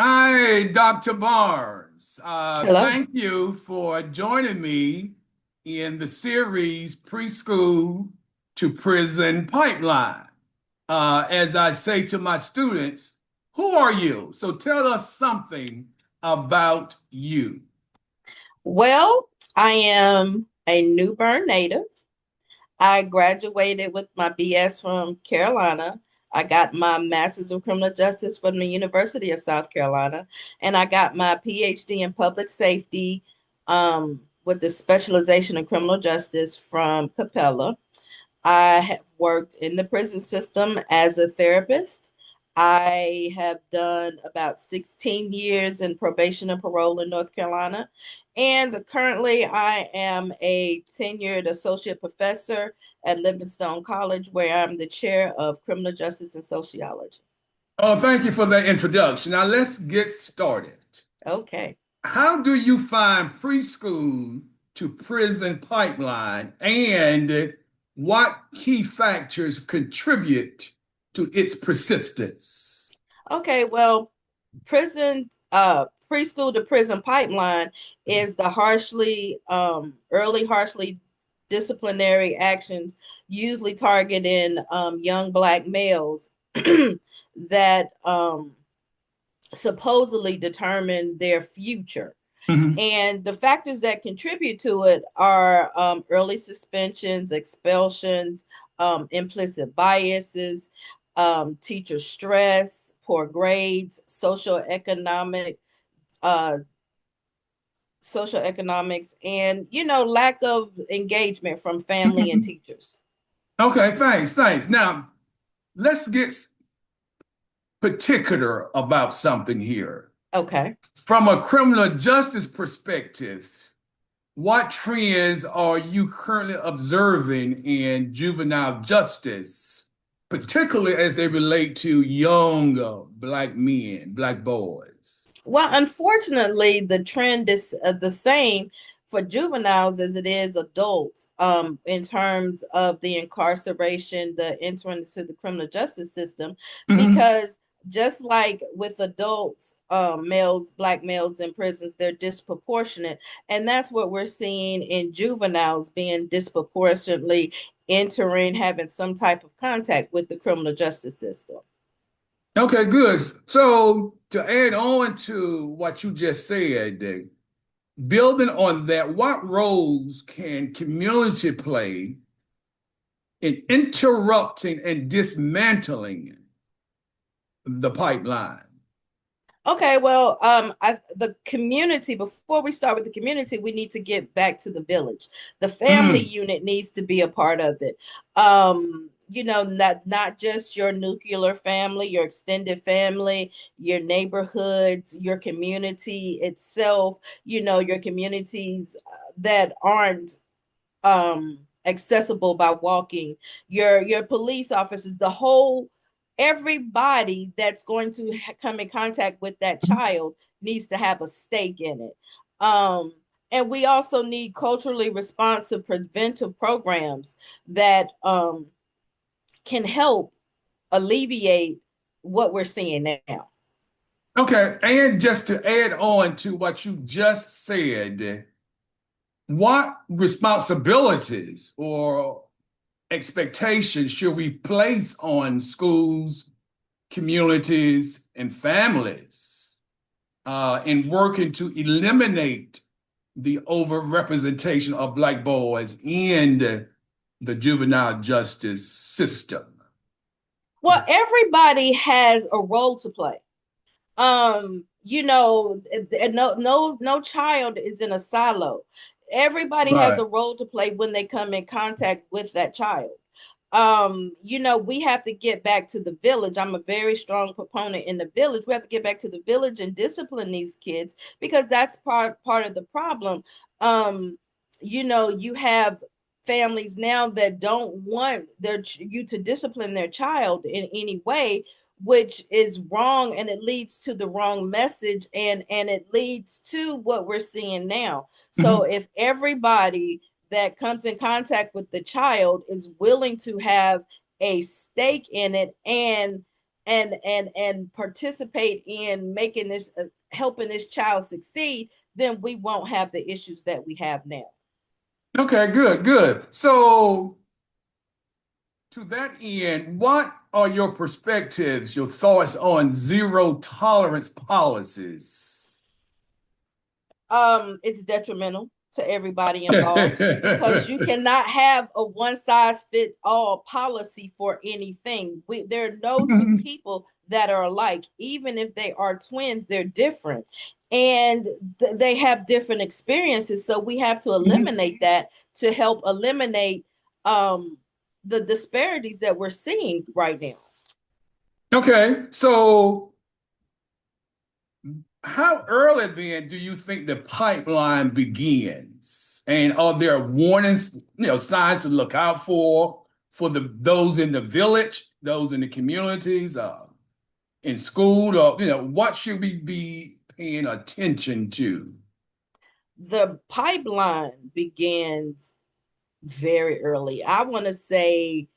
Hi, Dr. Barnes. Hello. Thank you for joining me in the series Preschool to Prison Pipeline. As I say to my students, who are you? So tell us something about you. Well, I am a New Bern native. I graduated with my BS from Carolina. I got my Master's of Criminal Justice from the University of South Carolina, and I got my PhD in public safety with the specialization in criminal justice from Capella. I have worked in the prison system as a therapist. I have done about 16 years in probation and parole in North Carolina. And currently, I am a tenured associate professor at Livingstone College, where I'm the chair of criminal justice and sociology. Oh, thank you for that introduction. Now let's get started. Okay. How do you find preschool to prison pipeline and what key factors contribute to its persistence? Okay. Well, prison preschool to prison pipeline is the early harshly disciplinary actions usually targeting young black males that supposedly determine their future. Mhm. And the factors that contribute to it are early suspensions, expulsions, implicit biases, teacher stress, poor grades, uh, social economics, and lack of engagement from family and teachers. Okay, thanks. Now, let's get particular about something here. Okay. From a criminal justice perspective, what trends are you currently observing in juvenile justice, particularly as they relate to young black men, black boys? Well, unfortunately, the trend is the same for juveniles as it is adults in terms of the incarceration, the entering into the criminal justice system, Mhm. because just like with adults, males, black males in prisons, they're disproportionate. And that's what we're seeing in juveniles being disproportionately entering, having some type of contact with the criminal justice system. Okay, good. So to add on to what you just said, building on that, what roles can community play in interrupting and dismantling the pipeline? Okay, well, the community, before we start with the community, we need to get back to the village. The family Mm, unit needs to be a part of it. Not just your nuclear family, your extended family, your neighborhoods, your community itself, your communities that aren't accessible by walking, your police officers, the whole everybody that's going to come in contact with that child needs to have a stake in it. And we also need culturally responsive preventive programs that can help alleviate what we're seeing now. okay, and just to add on to what you just said, what responsibilities or expectations should we place on schools, communities, and families in working to eliminate the overrepresentation of Black boys in the juvenile justice system? Well, everybody has a role to play. No child is in a silo. Everybody has Right. a role to play when they come in contact with that child. We have to get back to the village. I'm a very strong proponent in the village. We have to get back to the village and discipline these kids, because that's part of the problem. You have families now that don't want you to discipline their child in any way, which is wrong, and it leads to the wrong message, and it leads to what we're seeing now. So Mhm. if everybody that comes in contact with the child is willing to have a stake in it and and participate in making this helping this child succeed, then we won't have the issues that we have now. Okay, good, good. So to that end, what are your perspectives, your thoughts on zero tolerance policies? It's detrimental to everybody involved because you cannot have a one size fit all policy for anything. There are no two people that are alike. Even if they are twins, they're different and they have different experiences. So we have to eliminate that to help eliminate the disparities that we're seeing right now. Okay, so how early then do you think the pipeline begins? And are there warnings, signs to look out for those in the village, those in the communities, in school, or what should we be paying attention to? The pipeline begins very early. I want to say,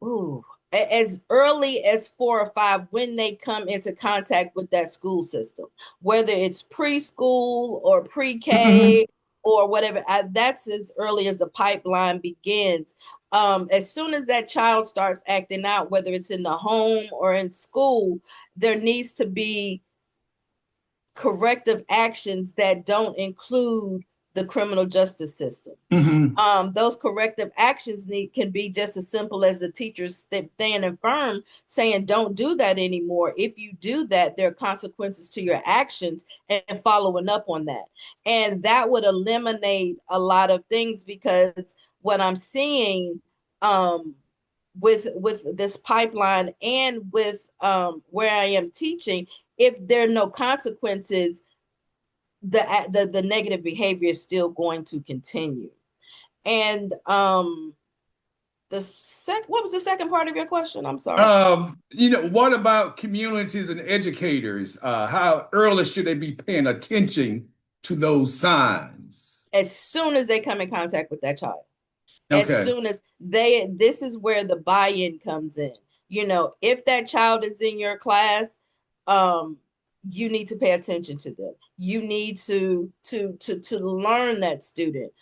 ooh, as early as 4 or 5 when they come into contact with that school system, whether it's preschool or pre-K or whatever. That's as early as the pipeline begins. As soon as that child starts acting out, whether it's in the home or in school, there needs to be corrective actions that don't include the criminal justice system. Hmm. Those corrective actions can be just as simple as the teachers standing firm saying, don't do that anymore. If you do that, there are consequences to your actions, and following up on that. And that would eliminate a lot of things, because what I'm seeing with this pipeline and with where I am teaching, if there are no consequences, the negative behavior is still going to continue. And what was the second part of your question? I'm sorry. What about communities and educators? How early should they be paying attention to those signs? As soon as they come in contact with that child, as Okay. soon as this is where the buy-in comes in. If that child is in your class, um, you need to pay attention to them. You need to learn that student.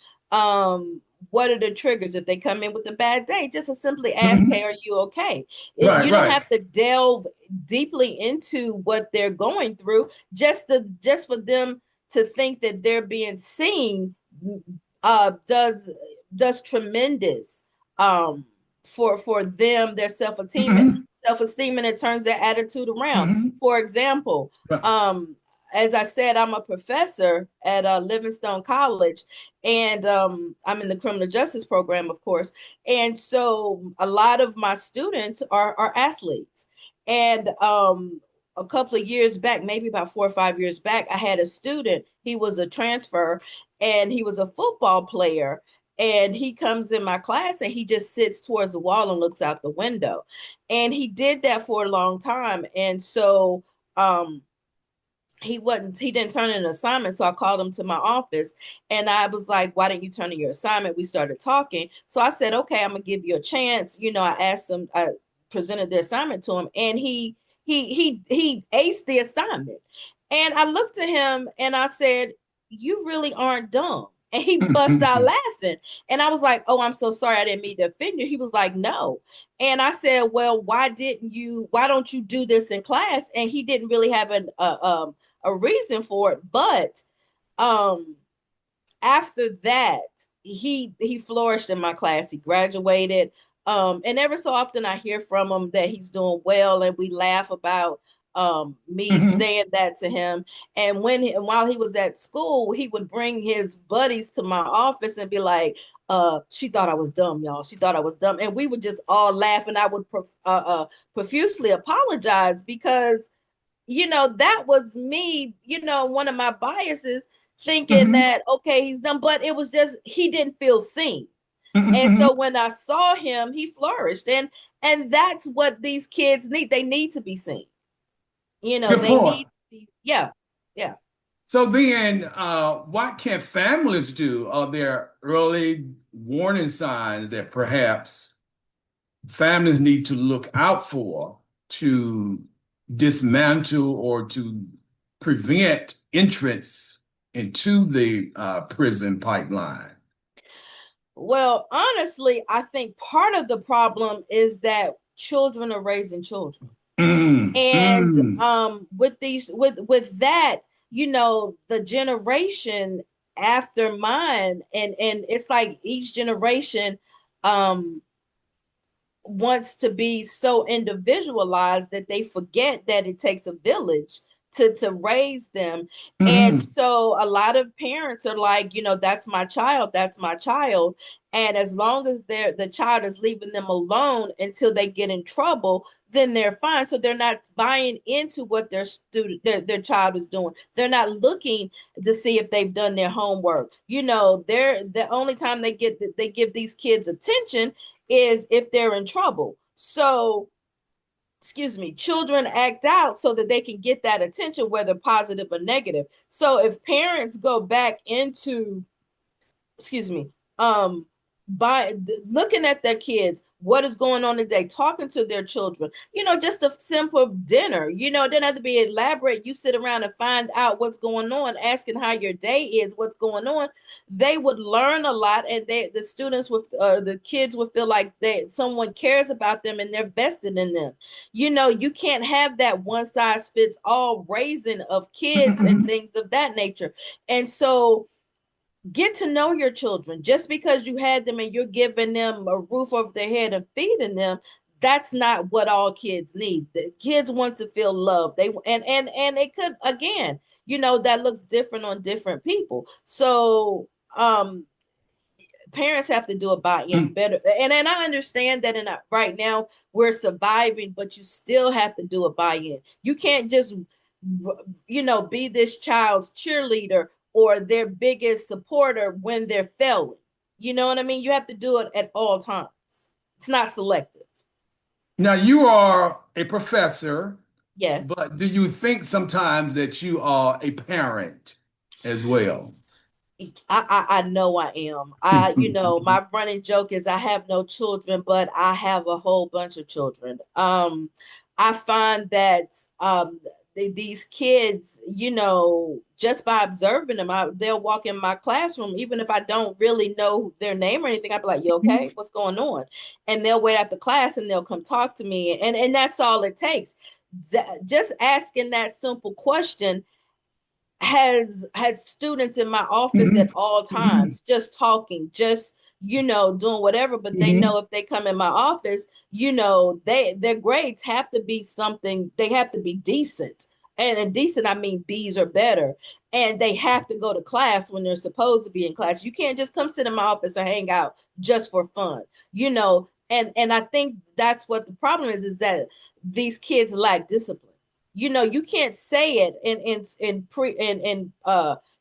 What are the triggers? If they come in with a bad day, just to simply ask, hey, Mhm. are you okay? Right, You don't right. have to delve deeply into what they're going through, just for them to think that they're being seen, uh does does tremendous for them, their Mhm. self-esteem, and it turns their attitude around. Mhm. For example, Right. as I said, I'm a professor at Livingstone College, and I'm in the criminal justice program, of course. And so a lot of my students are athletes. And a couple of years back, maybe about 4 or 5 years back, I had a student. He was a transfer, and he was a football player. And he comes in my class and he just sits towards the wall and looks out the window. And he did that for a long time. And so he didn't turn in an assignment. So I called him to my office and I was like, why didn't you turn in your assignment? We started talking. So I said, okay, I'm gonna give you a chance. I asked him, I presented the assignment to him, and he aced the assignment. And I looked at him and I said, you really aren't dumb. And he bust out laughing. And I was like, oh, I'm so sorry. I didn't mean to offend you. He was like, no. And I said, well, why don't you do this in class? And he didn't really have a reason for it. But um, after that, he flourished in my class. He graduated. And ever so often I hear from him that he's doing well, and we laugh about me Mhm. saying that to him. And while he was at school, he would bring his buddies to my office and be like, she thought I was dumb, y'all. She thought I was dumb. And we would just all laugh, and I would profusely apologize, because that was me, one of my biases, thinking Mhm. that, okay, he's done, but it was just, he didn't feel seen. And Mhm. so when I saw him, he flourished. And that's what these kids need. They need to be seen. Good They point. need to be, yeah, yeah. So then, what can families do? Are there early warning signs that perhaps families need to look out for to dismantle or to prevent entrance into the prison pipeline? Well, honestly, I think part of the problem is that children are raising children. Mm, And mm, with that, the generation after mine, and it's like each generation um wants to be so individualized that they forget that it takes a village to raise them. And mm, so a lot of parents are like, that's my child, that's my child. And as long as the child is leaving them alone until they get in trouble, then they're fine. So they're not buying into what their child is doing. They're not looking to see if they've done their homework. They're the only time they give these kids attention is if they're in trouble. So, excuse me, children act out so that they can get that attention, whether positive or negative. So, if parents go back into, excuse me, um, by looking at their kids, what is going on today, talking to their children, just a simple dinner, it doesn't have to be elaborate. You sit around and find out what's going on, asking how your day is, what's going on. They would learn a lot, and the students with the kids would feel like someone cares about them and they're vested in them. You can't have that one size fits all raising of kids and mm. things of that nature. And so get to know your children. Just because you had them and you're giving them a roof over their head and feeding them, that's not what all kids need. The kids want to feel loved. They and it could, again, that looks different on different people. So parents have to do a buy-in Mm. better. And I understand that right now we're surviving, but you still have to do a buy-in. You can't just be this child's cheerleader or their biggest supporter when they're failing. You know what I mean? You have to do it at all times. It's not selective. Now, you are a professor, Yes. but do you think sometimes that you are a parent as well? I know I am. My running joke is I have no children, but I have a whole bunch of children. I find that these kids, just by observing them, they'll walk in my classroom, even if I don't really know their name or anything. I'd be like, "You okay? What's going on?" And they'll wait after class and they'll come talk to me, and that's all it takes. Just asking that simple question has had students in my office at Mhm, all mhm, times, just talking, just doing whatever. But they know mhm. if they come in my office, their grades have to be something, they have to be decent. And decent, I mean B's or better. And they have to go to class when they're supposed to be in class. You can't just come sit in my office and hang out just for fun, and I think that's what the problem is that these kids lack discipline. You can't say it in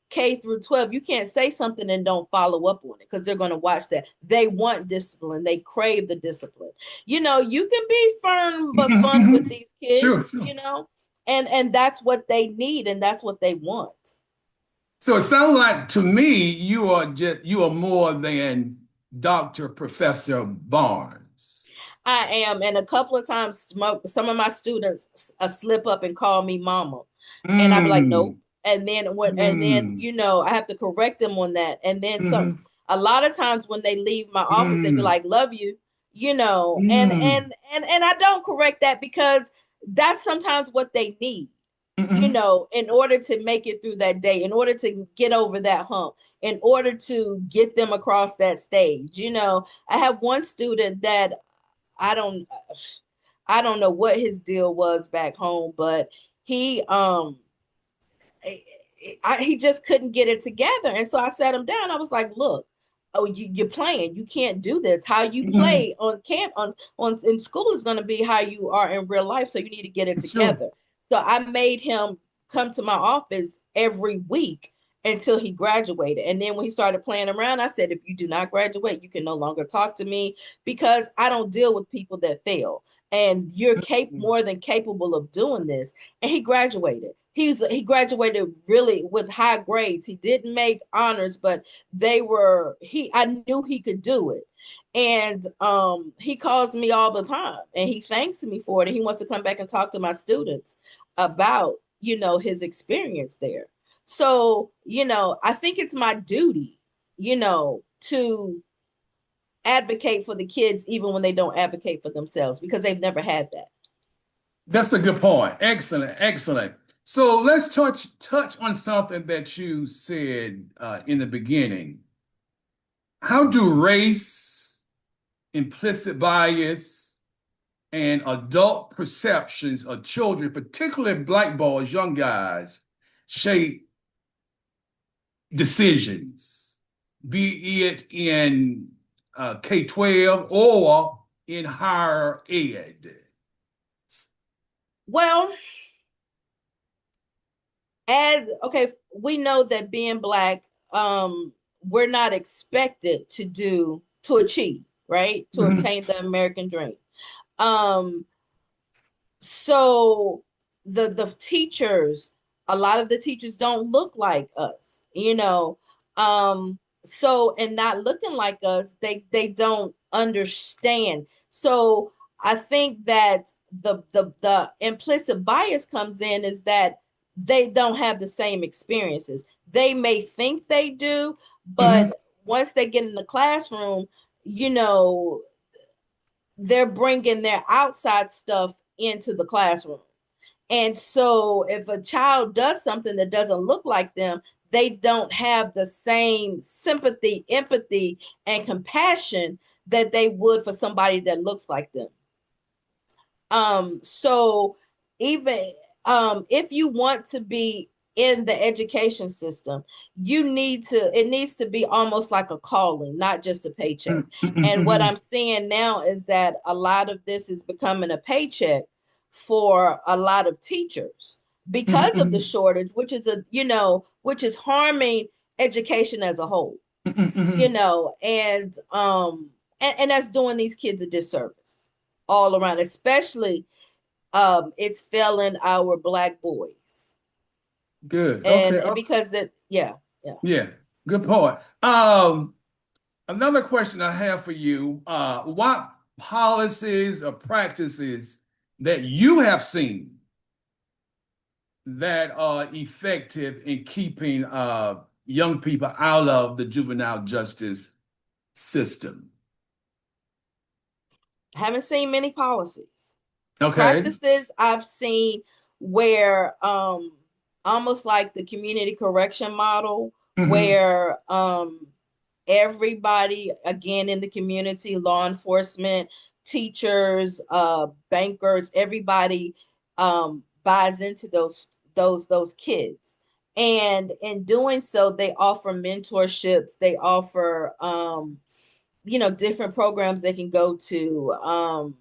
K through 12. You can't say something and don't follow up on it because they're going to watch that. They want discipline. They crave the discipline. You can be firm but fun with these Sure, kids, sure. and that's what they need and that's what they want. So it sounds like to me you are more than Dr. Professor Barnes. I am, and a couple of times some of my students slip up and call me mama, and I'd be like, nope. Mm, And then mm, I have to correct them on that. And then some. mhm, A lot of times when they leave my office, they be mm, like, love you, and mm, and I don't correct that because that's sometimes what they need. mhm. In order to make it through that day, in order to get over that hump, in order to get them across that stage. I have one student that I don't I don't know what his deal was back home, but he he just couldn't get it together. And so I sat him down. I was like, look, oh, you're playing. You can't do this. How you Mhm. play on in school is going to be how you are in real life. So you need to get it Sure. together. So I made him come to my office every week until he graduated. And then when he started playing around, I said, if you do not graduate, you can no longer talk to me because I don't deal with people that fail. And you're Mhm. more than capable of doing this. And he graduated. He graduated really with high grades. He didn't make honors, but I knew he could do it. And he calls me all the time and he thanks me for it. And he wants to come back and talk to my students about, his experience there. So, I think it's my duty, to advocate for the kids even when they don't advocate for themselves because they've never had that. That's a good point. Excellent, excellent. So let's touch on something that you said in the beginning. How do race, implicit bias, and adult perceptions of children, particularly black boys, young guys, shape decisions, be it in K-12 or in higher ed? Well, we know that being black, we're not expected to achieve, right? To Mhm, obtain the American dream. Um, so the teachers, a lot of the teachers don't look like us, so and not looking like us, they don't understand. So I think that the implicit bias comes in is that they don't have the same experiences. They may think they do, mhm, but once they get in the classroom, you know they're bringing their outside stuff into the classroom. And so if a child does something that doesn't look like them, they don't have the same sympathy, empathy, and compassion that they would for somebody that looks like them. So even if you want to be in the education system, it needs to be almost like a calling, not just a paycheck. mhm, mhm, And what mhm, I'm seeing now is that a lot of this is becoming a paycheck for a lot of teachers because of the mhm, shortage, which is harming education as a whole, mhm, mhm. and that's doing these kids a disservice all around, especially it's failing our black boys. Good. Okay. And Okay. because it yeah, yeah. Yeah. Good point. Another question I have for you, what policies or practices that you have seen that are effective in keeping young people out of the juvenile justice system? I haven't seen many policies. Okay. Practices I've seen where almost like the community correction model Hmm. where everybody again in the community, law enforcement, teachers, bankers, everybody buys into those kids. And in doing so, they offer mentorships, they offer different programs they can go to.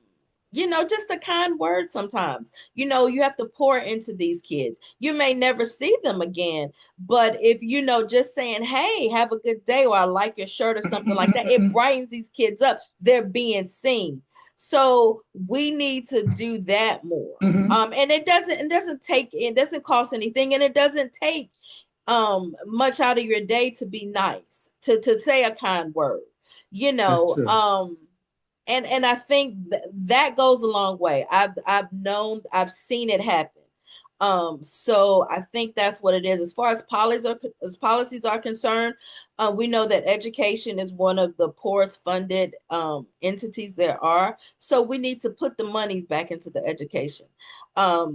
Just a kind word sometimes. You have to pour into these kids. You may never see them again, but if just saying, "Hey, have a good day," or "I like your shirt," or something like that, it brightens these kids up. They're being seen. So we need to do that more. Hmm. And it doesn't cost anything, and it doesn't take much out of your day to be nice, to say a kind word, you That's know true. um and I think that goes a long way. I've seen it happen. So I think that's what it is. As far as policies are concerned, we know that education is one of the poorest funded entities there are. So we need to put the money back into the education.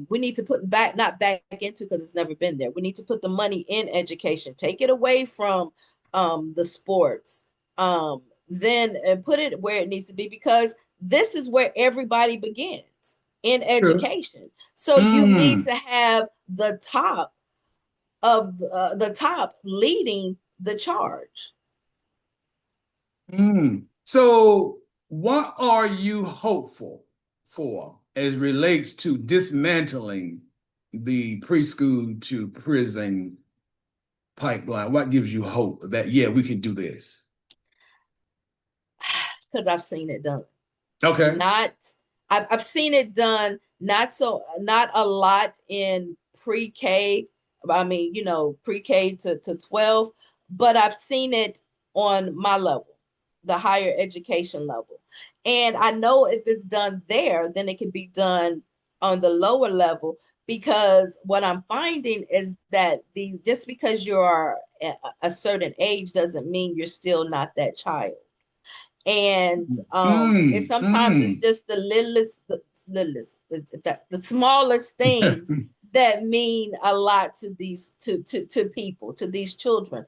We need to put back, not back into because it's never been there. We need to put the money in education, take it away from the sports, then and put it where it needs to be because this is where everybody begins in True. education. So you need Mm. to have the top leading the charge. Mm. So, what are you hopeful for as relates to dismantling the preschool to prison pipeline? What gives you hope that, yeah, we can do this? Because I've seen it done. Okay. Not I've seen it done not a lot in pre-K. I mean, pre-K to 12, but I've seen it on my level. the higher education level. And I know if it's done there, then it can be done on the lower level, because what I'm finding is that the just because you're a certain age doesn't mean you're still not that child. And it's Mm, sometimes it's mm. just the littlest, the smallest things that mean a lot to these to people, to these children.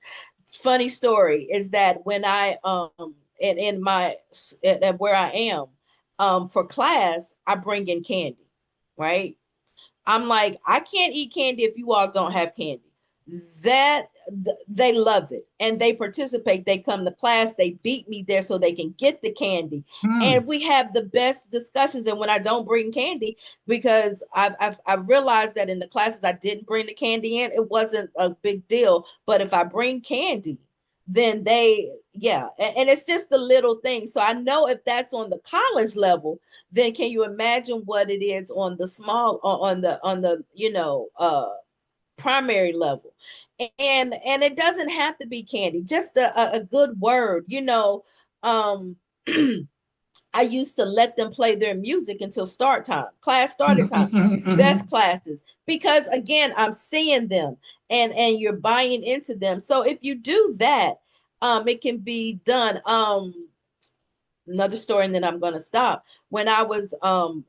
Funny story is that when I in my at where I am for class, I bring in candy, right? I'm like, I can't eat candy if you all don't have candy. That they love it and they participate. They come to class, they beat me there so they can get the candy. And Mm. we have the best discussions. And when I don't bring candy, because I've realized that in the classes I didn't bring the candy in, it wasn't a big deal. But if I bring candy, then yeah, and it's just the little thing. So I know if that's on the college level, then can you imagine what it is on the small on the primary level? And it doesn't have to be candy, just a good word, um I used to let them play their music until start time, class started time, best classes, because again, I'm seeing them and you're buying into them. So if you do that, it can be done. Another story, and then I'm gonna stop. When I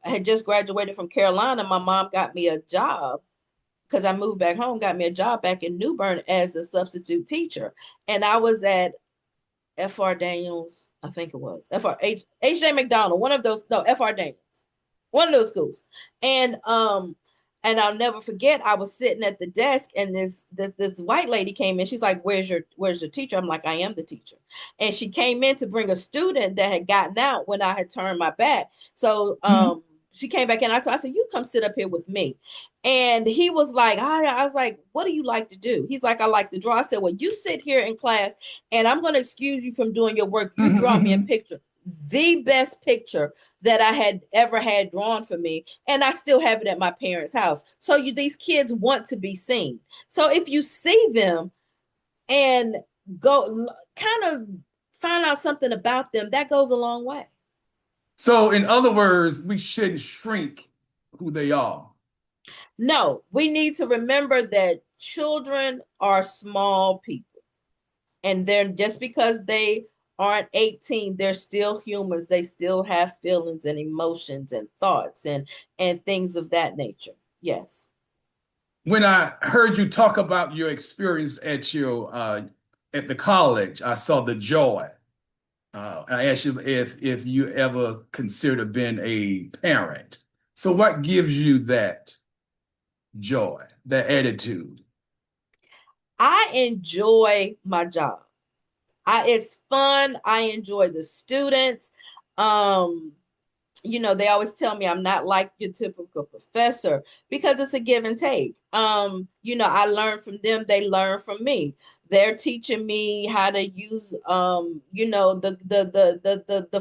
had just graduated from Carolina, my mom got me a job because I moved back home, got me a job back in New Bern as a substitute teacher. And I was at FR Daniels, I think it was FR H.J. McDonald, one of those, no, FR Daniels, one of those schools. And I'll never forget, I was sitting at the desk and this white lady came in. She's like, where's your teacher? I'm like, I am the teacher. And she came in to bring a student that had gotten out when I had turned my back. So she came back in. I said, you come sit up here with me. And he was like, I was like, what do you like to do? He's like, I like to draw. I said, well, you sit here in class and I'm going to excuse you from doing your work. You draw me a picture, the best picture that I had ever had drawn for me. And I still have it at my parents' house. So these kids want to be seen. So if you see them and go kind of find out something about them, that goes a long way. So, in other words, we shouldn't shrink who they are. No, we need to remember that children are small people. And they're just because they aren't 18, they're still humans. They still have feelings and emotions and thoughts and things of that nature. Yes. When I heard you talk about your experience at the college, I saw the joy. I asked you if you ever considered being a parent. So, what gives you that joy, that attitude? I enjoy my job. It's fun. I enjoy the students. Um, they always tell me I'm not like your typical professor because it's a give and take. I learn from them, they learn from me. They're teaching me how to use the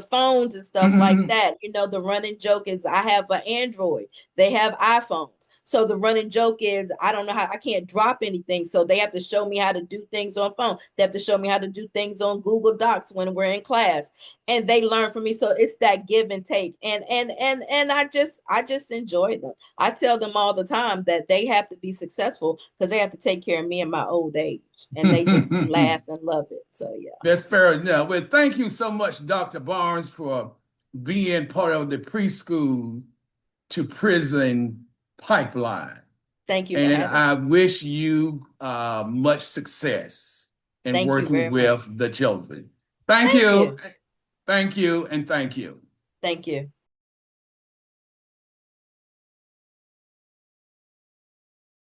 phones and stuff like that. The running joke is I have an Android, they have iPhones. So the running joke is I don't know how, I can't drop anything. So they have to show me how to do things on phone. They have to show me how to do things on Google Docs when we're in class, and they learn from me. So it's that give and take. And I just enjoy them. I tell them all the time that they have to be successful because they have to take care of me in my old age. And they just laugh and love it. So yeah. That's fair enough. Well, thank you so much, Dr. Barnes, for being part of the preschool to prison pipeline. Thank you for And having me. I wish you much success in Thank you working very much. with the children. Thank Thank you. you. Thank you. And thank you. Thank you.